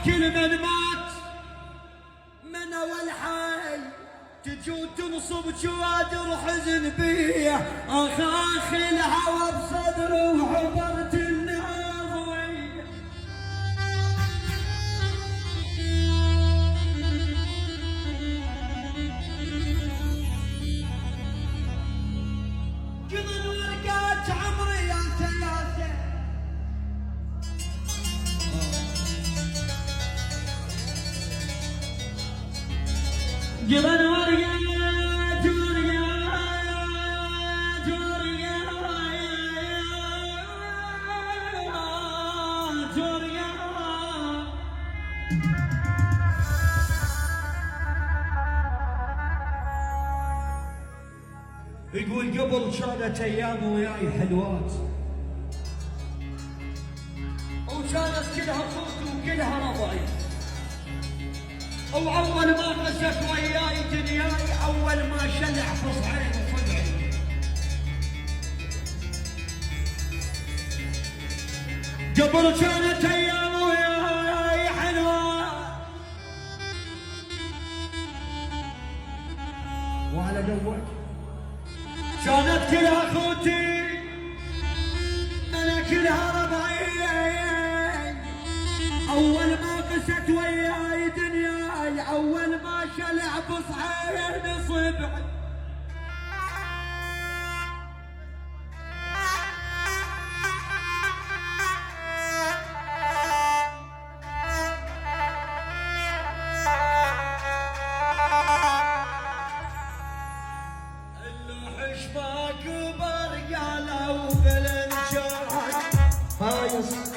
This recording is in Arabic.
كل من مات من اول حي تجو تنصب جوادر حزن بيه اخ الهوى بصدره وحضرت الناظرية قضى ورقات عمري يا ثلاثة قضى ورقات يقول قبل كانت ايام وياي حلوات وكانت كلها صوت وكلها رضاي واول ما قست وياي دنياي اول ما شلع فصعي وصدعي قبل كانت ايام وياي حلوات وعلى قلبك كانت كلها خوتي انا كلها ربعي اول ما قست وياي دنياي اول ما شلع بصحيح صبعي ما كبر قالوا بالانجاز هاي